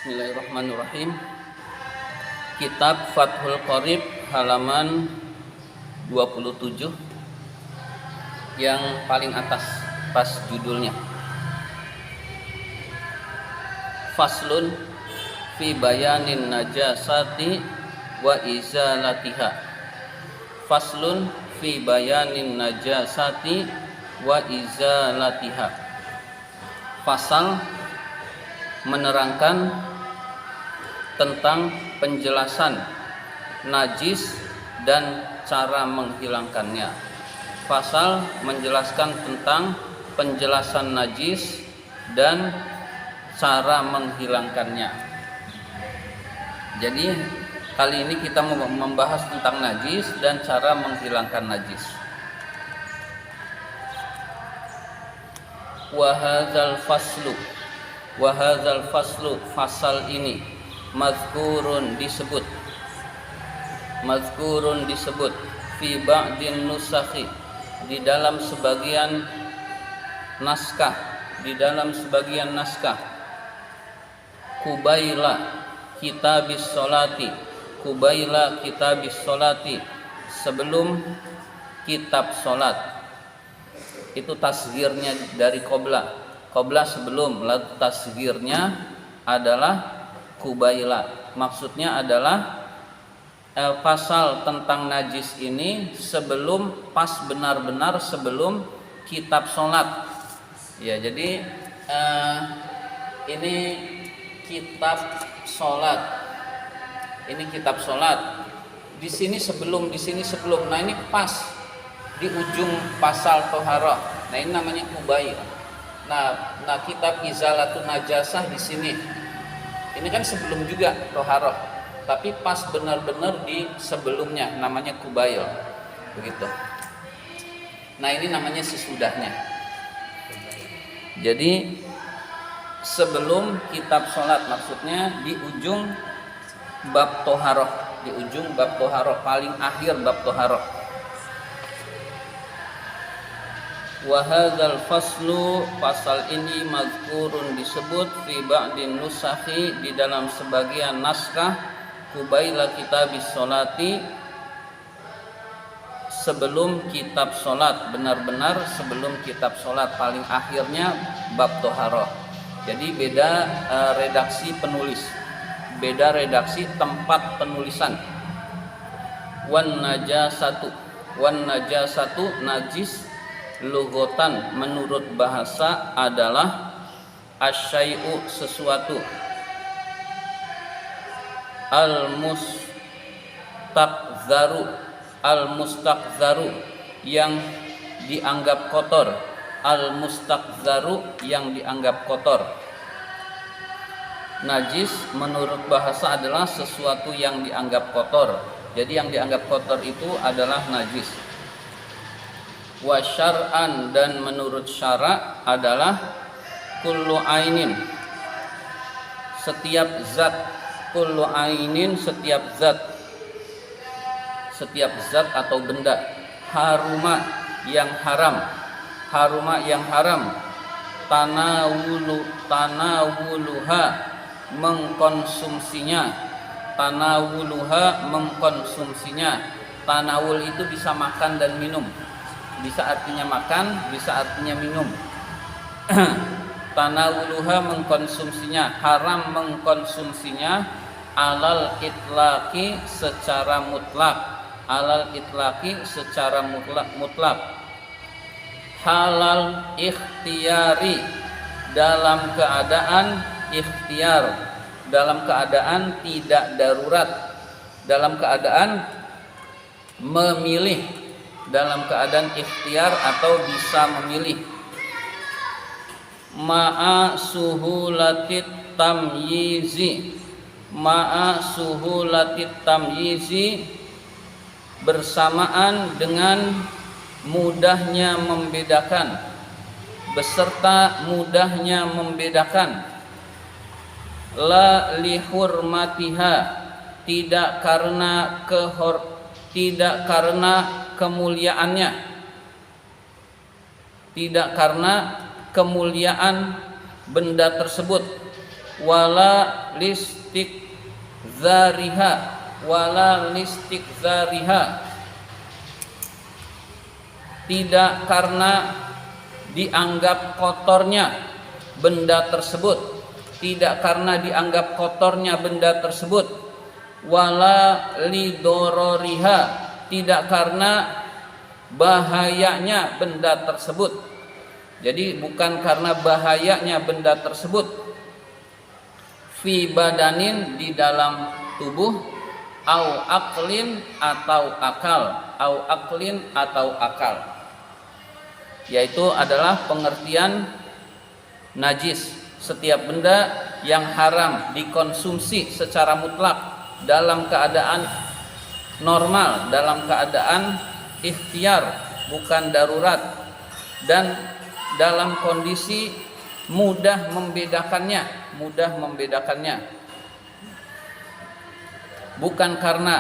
Bismillahirrahmanirrahim. Kitab Fathul Qorib halaman 27 yang paling atas pas judulnya. Faslun fi bayanin najasati wa izalatiha. Faslun fi bayanin najasati wa izalatiha. Fasal menerangkan tentang penjelasan najis dan cara menghilangkannya. Pasal menjelaskan tentang penjelasan najis dan cara menghilangkannya. Jadi kali ini kita membahas tentang najis dan cara menghilangkan najis. Wahadzal faslu fasal ini mazkurun disebut fi ba'din nusakhi di dalam sebagian naskah kubaila kitabis sholati sebelum kitab salat. Itu tasghirnya dari qobla sebelum, lalu tasghirnya adalah kubaila. Maksudnya adalah pasal tentang najis ini benar-benar sebelum kitab sholat. Ya, jadi ini kitab sholat. Di sini sebelum. Nah, ini pas di ujung pasal toharah. Nah, ini namanya kubaila. Nah, kitab izalatun najasah di sini. Ini kan sebelum juga toharah, tapi pas benar-benar di sebelumnya, namanya kubail. Begitu. Nah, ini namanya sesudahnya. Jadi sebelum kitab sholat, maksudnya di ujung bab toharah, paling akhir bab toharah. Wahadzal faslu pasal ini mazkurun disebut fi ba'din nusakhi di dalam sebagian naskah kubaila kitabis sholati sebelum kitab sholat, benar-benar sebelum kitab sholat, paling akhirnya bab toharoh. Jadi beda redaksi penulis, beda redaksi tempat penulisan. Wan najasatu najis lugotan menurut bahasa adalah asyai'u sesuatu, al-mustakzaru yang dianggap kotor. Najis menurut bahasa adalah sesuatu yang dianggap kotor. Jadi yang dianggap kotor itu adalah najis. Wa syar'an dan menurut syara' adalah kullu ainin setiap zat atau benda haruma yang haram tanawuluha mengkonsumsinya. Tanawul itu bisa makan dan minum, bisa artinya makan, bisa artinya minum. Tanawuluha mengkonsumsinya, haram mengkonsumsinya alal itlaqi secara mutlak. Halal ikhtiyari dalam keadaan ikhtiar, dalam keadaan tidak darurat, dalam keadaan memilih, dalam keadaan ikhtiar atau bisa memilih. Ma'a suhulatit tamyizi bersamaan dengan mudahnya membedakan, beserta mudahnya membedakan. La lihurmatiha tidak karena kemuliaannya, tidak karena kemuliaan benda tersebut, wala listikzariha, wala listikzariha, tidak karena dianggap kotornya benda tersebut, tidak karena dianggap kotornya benda tersebut, wala lidororiha, tidak karena bahayanya benda tersebut. Jadi bukan karena bahayanya benda tersebut, fi badanin, di dalam tubuh, au aklin atau akal, au aklin atau akal, yaitu adalah pengertian najis, setiap benda yang haram dikonsumsi secara mutlak dalam keadaan normal, dalam keadaan ikhtiar bukan darurat, dan dalam kondisi mudah membedakannya, bukan karena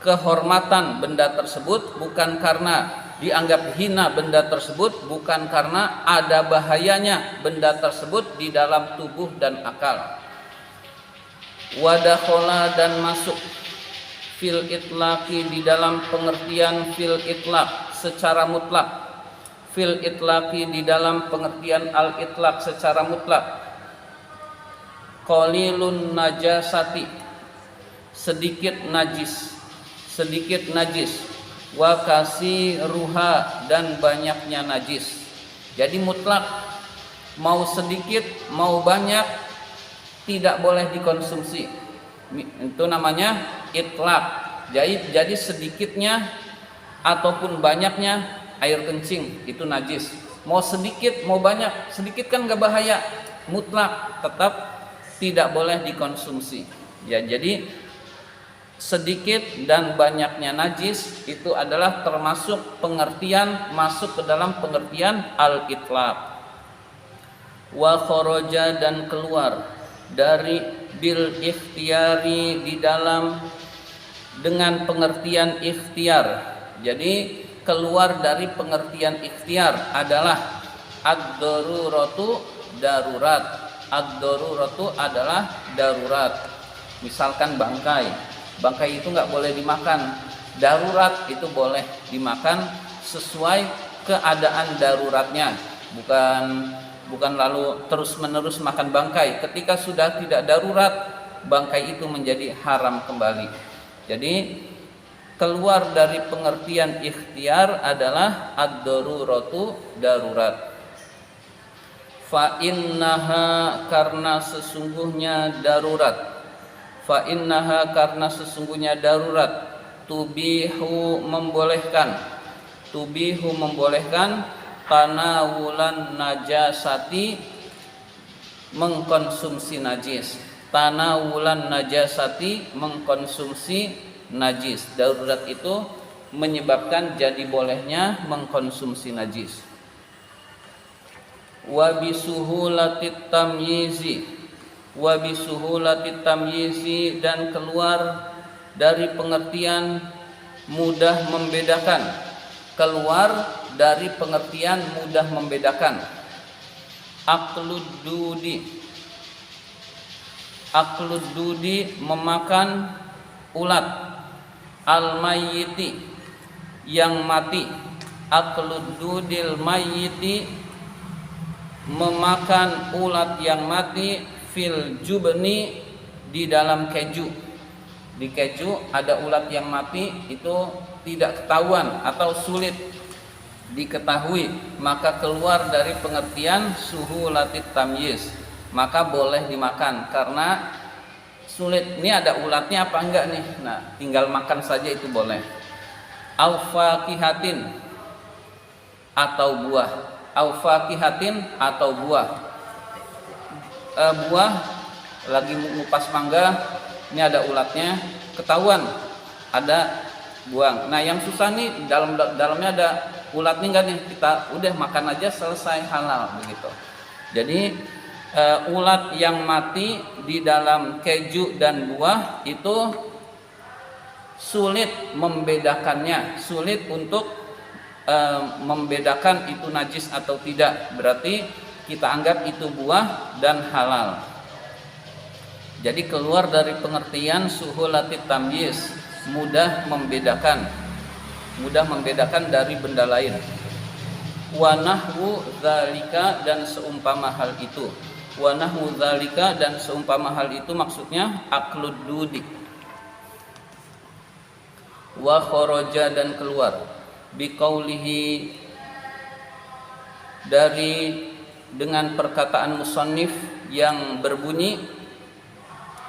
kehormatan benda tersebut, bukan karena dianggap hina benda tersebut, bukan karena ada bahayanya benda tersebut di dalam tubuh dan akal. Wadakhola, dan masuk, fil itlaqi, di dalam pengertian fil itlaq secara mutlak, fil itlaqi, di dalam pengertian al itlaq secara mutlak, qalilun najasati, sedikit najis, wa kasiruha, dan banyaknya najis. Jadi mutlak, mau sedikit mau banyak tidak boleh dikonsumsi, itu namanya itlaq. Jadi sedikitnya ataupun banyaknya air kencing itu najis, mau sedikit mau banyak, sedikit kan gak bahaya, mutlak tetap tidak boleh dikonsumsi. Ya, jadi sedikit dan banyaknya najis itu adalah termasuk pengertian, masuk ke dalam pengertian al-itlaq. Wa kharaja, dan keluar dari bil ikhtiyari, di dalam dengan pengertian ikhtiar. Jadi keluar dari pengertian ikhtiar adalah ad-daruratu, darurat. Ad-daruratu adalah darurat. Misalkan bangkai itu nggak boleh dimakan, darurat itu boleh dimakan sesuai keadaan daruratnya, bukan lalu terus menerus makan bangkai. Ketika sudah tidak darurat, bangkai itu menjadi haram kembali. Jadi keluar dari pengertian ikhtiar adalah ad-daruratu, darurat. Fa innaha, karena sesungguhnya darurat, fa innaha, karena sesungguhnya darurat, tubihu, membolehkan tanawulan najasati, mengkonsumsi najis, tanawulan najasati, mengkonsumsi najis. Darurat itu menyebabkan jadi bolehnya mengkonsumsi najis. Wa bisuhulatit tamyizi, wa bisuhulatit tamyizi, dan keluar dari pengertian mudah membedakan, keluar dari pengertian mudah membedakan. Aklud dudi, memakan ulat, al mayyiti, yang mati. Aklud dudil mayyiti, memakan ulat yang mati, fil jubni, di dalam keju. Di keju ada ulat yang mati, itu tidak ketahuan atau sulit diketahui, maka keluar dari pengertian suhulatit tamyiz, maka boleh dimakan karena sulit. Ini ada ulatnya apa enggak nih? Nah, tinggal makan saja itu boleh. Au faqihatin, atau buah. Au faqihatin, atau buah. Buah lagi ngupas mangga, ini ada ulatnya, ketahuan, ada buang. Nah, yang susah nih dalamnya ada ulat nih enggak nih, kita udah makan aja selesai, halal begitu. Jadi ulat yang mati di dalam keju dan buah itu sulit membedakannya, sulit untuk membedakan itu najis atau tidak. Berarti kita anggap itu buah dan halal. Jadi keluar dari pengertian suhulatit tamyiz, mudah membedakan dari benda lain. Wa nahwu dzalika, dan seumpama hal itu. Wa nahwu dzalika, dan seumpama hal itu maksudnya aklud dudi. Wa kharaja, dan keluar. Biqaulihi, dengan perkataan musannif yang berbunyi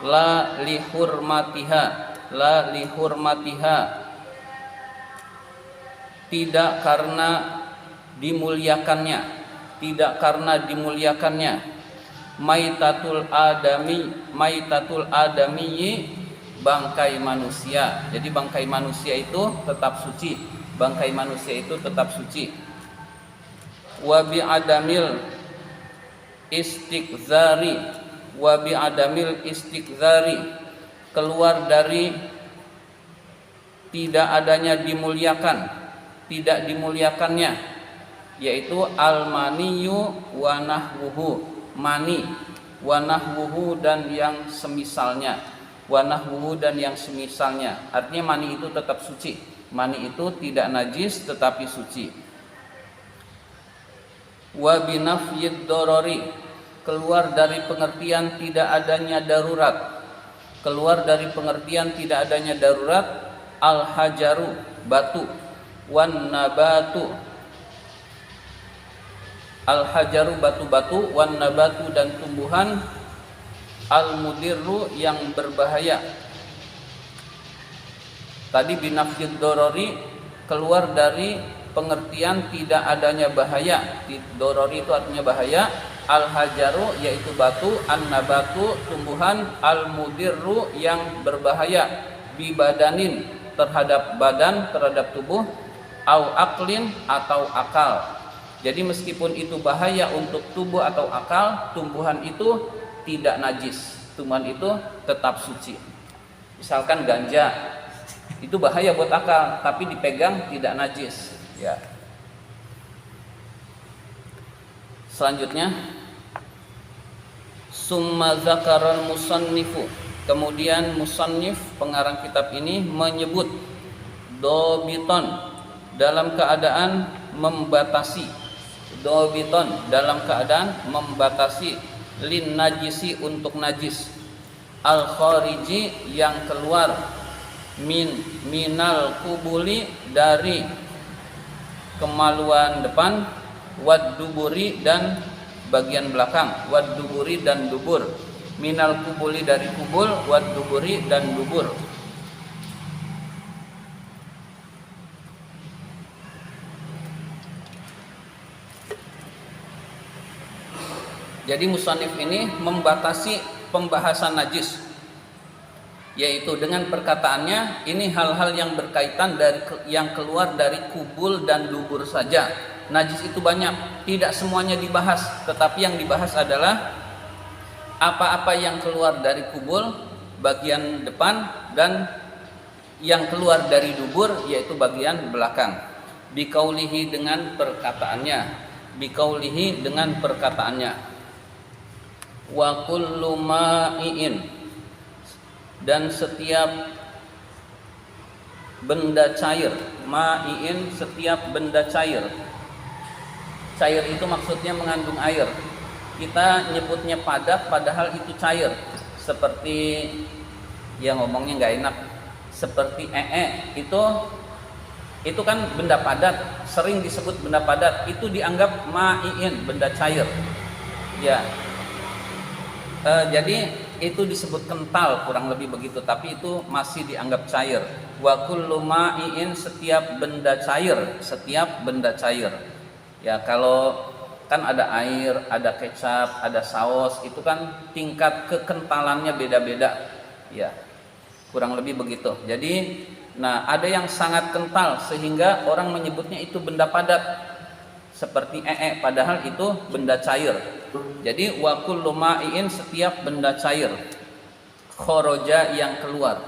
la lihurmatiha, tidak karena dimuliakannya, maitatul adami, bangkai manusia. Jadi bangkai manusia itu tetap suci. Wa bi adamil istikzari, keluar dari tidak dimuliakannya, yaitu al-maniyu wa nahwuhu, mani, wa nahwuhu, dan yang semisalnya. Artinya mani itu tetap suci. Mani itu tidak najis tetapi suci. Wa binafyid dorori, keluar dari pengertian tidak adanya darurat. Al-hajaru, batu. Wan nabatu, al-hajaru, batu-batu. Wan nabatu, dan tumbuhan. Al-mudirru, yang berbahaya. Tadi binafyid dorori, keluar dari pengertian tidak adanya bahaya. Dorori itu artinya bahaya. Al-hajaru, yaitu batu. An-nabatu, tumbuhan. Al-mudirru, yang berbahaya. Bibadanin, terhadap badan, terhadap tubuh. Au aklin, atau akal. Jadi meskipun itu bahaya untuk tubuh atau akal, tumbuhan itu tidak najis. Tumbuhan itu tetap suci. Misalkan ganja, itu bahaya buat akal, tapi dipegang tidak najis. Ya. Selanjutnya, summa zakaral musannifu, kemudian musannif pengarang kitab ini menyebut dobiton, dalam keadaan membatasi. Lin najisi, untuk najis. Al khariji, yang keluar. Minal kubuli, dari kemaluan depan. Wad duburi, dan bagian belakang. Wad duburi, dan dubur. Minal kubuli, dari kubul. Wad duburi, dan dubur. Jadi musannif ini membatasi pembahasan najis, yaitu dengan perkataannya ini hal-hal yang berkaitan yang keluar dari kubul dan dubur saja. Najis itu banyak, tidak semuanya dibahas, tetapi yang dibahas adalah apa-apa yang keluar dari kubul bagian depan dan yang keluar dari dubur yaitu bagian belakang. Biqaulihi, dengan perkataannya. Wa kullu ma'iin, dan setiap benda cair. Ma'iin, setiap benda cair. Cair itu maksudnya mengandung air. Kita nyebutnya padat padahal itu cair. Seperti, ya ngomongnya nggak enak, seperti itu kan benda padat, sering disebut benda padat. Itu dianggap ma'iin, benda cair. Ya. Jadi itu disebut kental, kurang lebih begitu, tapi itu masih dianggap cair. Wa kullu ma'iin, setiap benda cair. Ya, kalau kan ada air, ada kecap, ada saus, itu kan tingkat kekentalannya beda-beda. Ya. Kurang lebih begitu. Jadi, ada yang sangat kental sehingga orang menyebutnya itu benda padat. Seperti padahal itu benda cair. Jadi wa kullu ma'iin, setiap benda cair. Kharaja, yang keluar.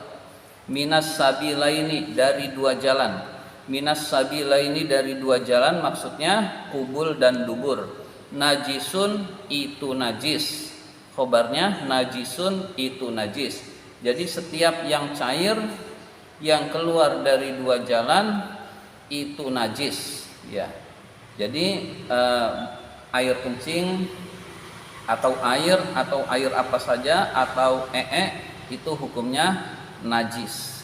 Minas sabilaini, dari dua jalan. Minas sabilaini, dari dua jalan, maksudnya kubul dan dubur. najisun itu najis. Khobarnya najisun itu najis. Jadi setiap yang cair yang keluar dari dua jalan itu najis, ya. Jadi air kencing atau air apa saja atau itu hukumnya najis.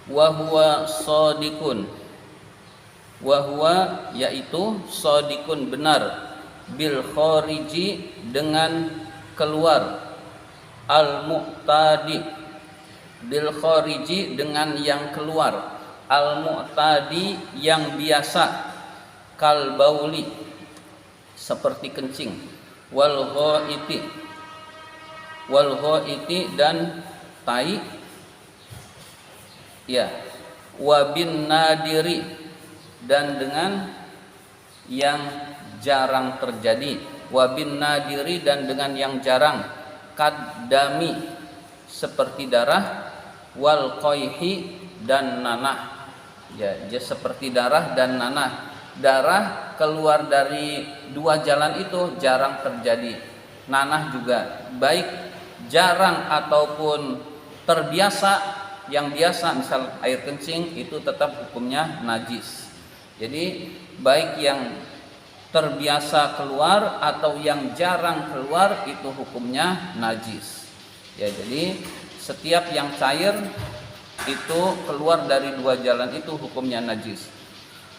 Wa huwa shadiqun. Wa huwa yaitu shadiqun benar, bil khariji dengan keluar, al mu'tadi bil khariji dengan yang keluar, al mu'tadi yang biasa, kal bauli seperti kencing, wal ghaiti dan tai, ya, wabin nadiri dan dengan yang jarang terjadi, wabin nadiri dan dengan yang jarang, kadami seperti darah, wal qayhi dan nanah, ya, seperti darah dan nanah. Darah keluar dari dua jalan itu jarang terjadi, nanah juga, baik jarang ataupun terbiasa. Yang biasa misal air kencing itu tetap hukumnya najis. Jadi baik yang terbiasa keluar atau yang jarang keluar itu hukumnya najis, ya. Jadi setiap yang cair itu keluar dari dua jalan itu hukumnya najis.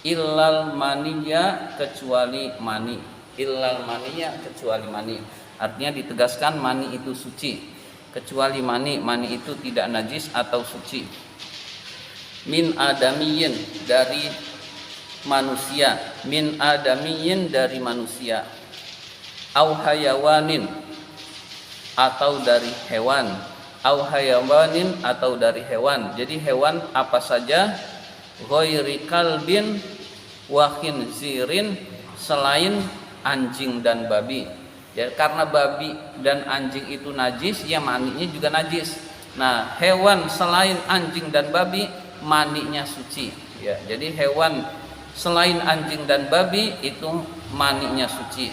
Illal maniya kecuali mani. Illal maniya kecuali mani. Artinya ditegaskan mani itu suci. Kecuali mani itu tidak najis atau suci. Min adamiyin dari manusia. Min adamiyin dari manusia. Au hayawanin atau dari hewan. Au hayawanin atau dari hewan. Jadi hewan apa saja, ghairi kalbin wa khinzirin, selain anjing dan babi. Ya, karena babi dan anjing itu najis, ya maninya juga najis. Nah, hewan selain anjing dan babi maninya suci, ya. Jadi hewan selain anjing dan babi itu maninya suci.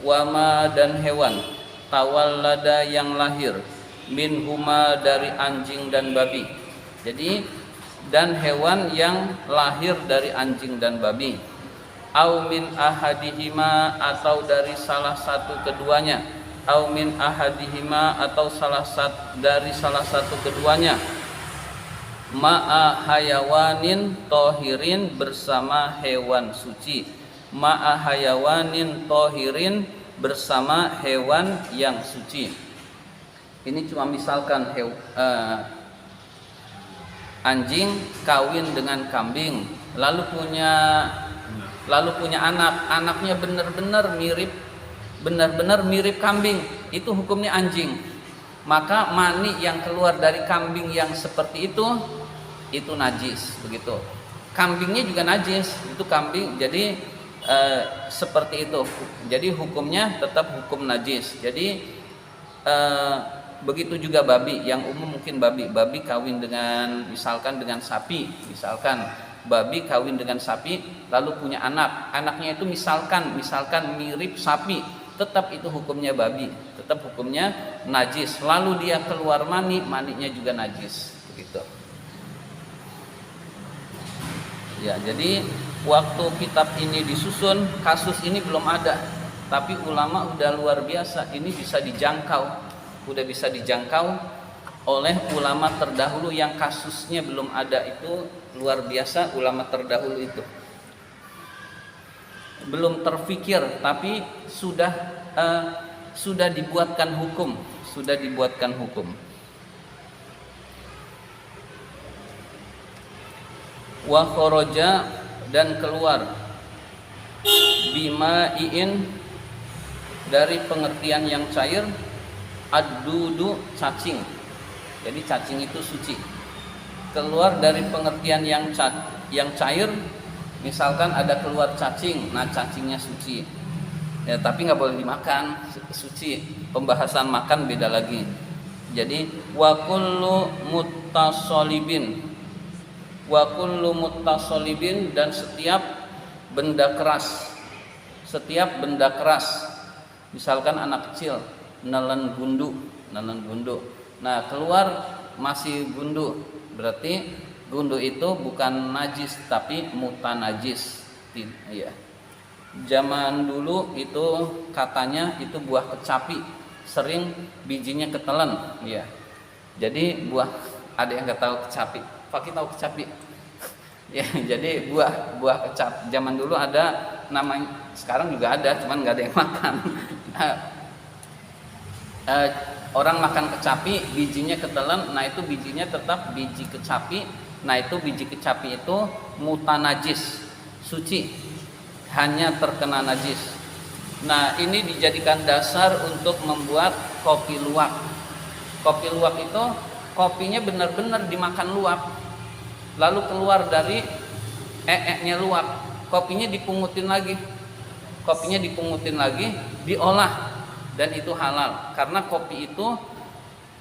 Wama dan hewan tawallada yang lahir minhuma dari anjing dan babi. Jadi dan hewan yang lahir dari anjing dan babi, au min ahadihima atau dari salah satu keduanya, au min ahadihima atau dari salah satu keduanya, ma'a hayawanin tohirin bersama hewan suci, ma'a hayawanin tohirin bersama hewan yang suci. Ini cuma misalkan anjing kawin dengan kambing, lalu punya anaknya benar-benar mirip kambing, itu hukumnya anjing. Maka mani yang keluar dari kambing yang seperti itu najis, begitu. Kambingnya juga najis, itu kambing. Jadi seperti itu. Jadi hukumnya tetap hukum najis. Jadi begitu juga babi, yang umum mungkin babi kawin dengan misalkan dengan sapi, misalkan babi kawin dengan sapi lalu punya anaknya itu misalkan mirip sapi, tetap itu hukumnya babi, tetap hukumnya najis. Lalu dia keluar maninya juga najis, begitu. Ya, jadi waktu kitab ini disusun kasus ini belum ada, tapi ulama udah luar biasa, ini bisa dijangkau oleh ulama terdahulu yang kasusnya belum ada. Itu luar biasa, ulama terdahulu itu belum terfikir tapi sudah dibuatkan hukum, wa kharaja dan keluar, bimaiin dari pengertian yang cair, ad-dudu cacing. Jadi cacing itu suci. Keluar dari pengertian yang cair, misalkan ada keluar cacing, nah cacingnya suci. Ya, tapi nggak boleh dimakan, suci. Pembahasan makan beda lagi. Jadi wa kullu muttasolibin dan setiap benda keras. Setiap benda keras, misalkan anak kecil nelen gundu. Nah, keluar masih gundu, berarti gundu itu bukan najis tapi mutanajis. Iya. Zaman dulu itu katanya itu buah kecapi, sering bijinya ketelen, ya. Jadi buah, ada yang nggak tahu kecapi, Fakih tahu kecapi? Ya, jadi buah kecapi zaman dulu ada namanya, sekarang juga ada, cuman nggak ada yang makan. Orang makan kecapi, bijinya ketelen, nah itu bijinya tetap biji kecapi, nah itu biji kecapi itu mutanajis, suci, hanya terkena najis. Nah ini dijadikan dasar untuk membuat kopi luwak. Kopi luwak itu kopinya benar-benar dimakan luwak, lalu keluar dari nya luwak, kopinya dipungutin lagi, diolah, dan itu halal karena kopi itu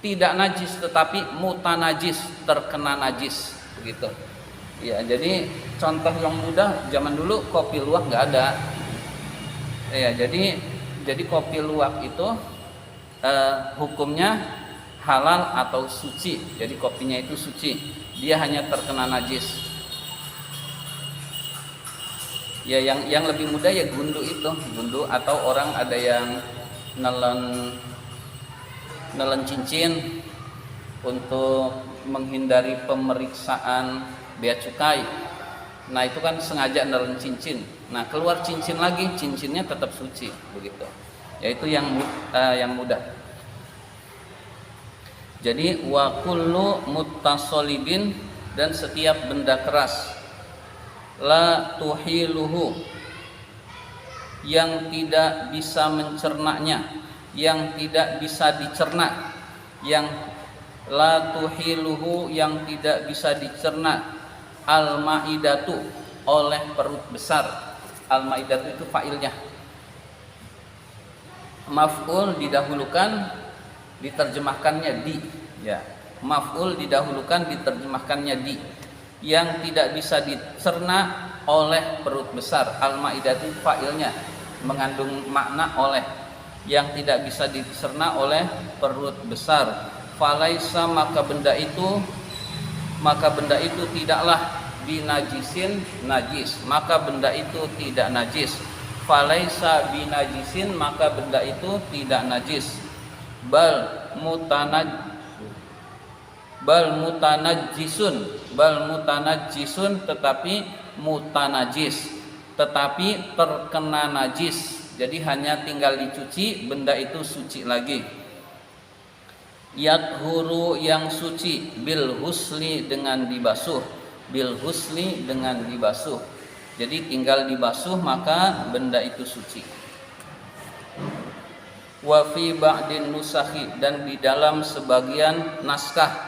tidak najis tetapi mutanajis, terkena najis, begitu. Ya, jadi contoh yang mudah, zaman dulu kopi luwak nggak ada. Ya, jadi kopi luwak itu hukumnya halal atau suci. Jadi kopinya itu suci, dia hanya terkena najis. Ya, yang lebih mudah ya gundu itu, atau orang ada yang nelen cincin untuk menghindari pemeriksaan bea cukai. Nah itu kan sengaja nelen cincin, nah keluar cincin lagi, cincinnya tetap suci, begitu. Yaitu yang mudah. Jadi wa kullu muttasolibin, dan setiap benda keras, la tuhiluhu, yang tidak bisa mencernanya, yang tidak bisa dicerna, yang la tuhiluhu, yang tidak bisa dicerna, al-maidatu, oleh perut besar. Al-maidatu itu fa'ilnya, maf'ul didahulukan, diterjemahkannya di, ya. Maf'ul didahulukan, diterjemahkannya di, yang tidak bisa dicerna oleh perut besar. Al-maidatu fa'ilnya mengandung makna oleh, yang tidak bisa dicerna oleh perut besar. Falaisa, maka benda itu tidaklah binajisin, najis, maka benda itu tidak najis. Falaisa binajisin, maka benda itu tidak najis. Bal mutanajjisun, tetapi mutanajis, tetapi terkena najis. Jadi hanya tinggal dicuci, benda itu suci lagi. Yathuru, yang suci, bil husli, dengan dibasuh. Jadi tinggal dibasuh maka benda itu suci. Wa fi ba'din nusakhi, dan di dalam sebagian naskah.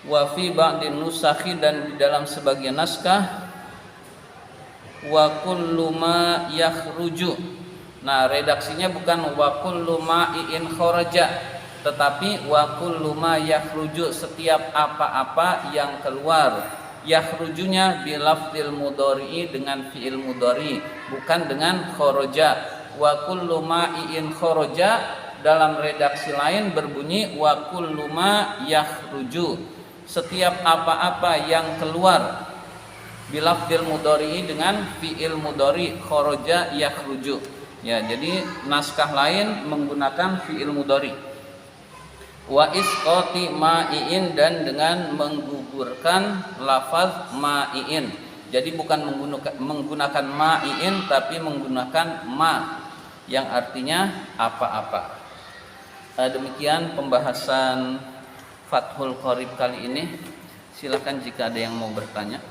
Wa fi ba'din nusakhi, dan di dalam sebagian naskah. Wa kullu ma yakhruju. Nah, redaksinya bukan wa kullu ma'in kharaja, tetapi wa kullu ma yakhruju, setiap apa-apa yang keluar. Yakhrujunya bilafdil mudhari'i, dengan fi'il mudhari, bukan dengan kharaja. Wa kullu ma'in kharaja, dalam redaksi lain berbunyi wa kullu ma yakhruju, setiap apa-apa yang keluar. Bilafdil mudhari'i, dengan fi'il mudhari, kharaja yakhruju. Ya, jadi naskah lain menggunakan fi'il mudhari. Wa isqati ma'in, dan dengan menggugurkan lafaz ma'in. Jadi bukan menggunakan ma'in, tapi menggunakan ma, yang artinya apa-apa. Demikian pembahasan Fathul Qorib kali ini. Silakan jika ada yang mau bertanya.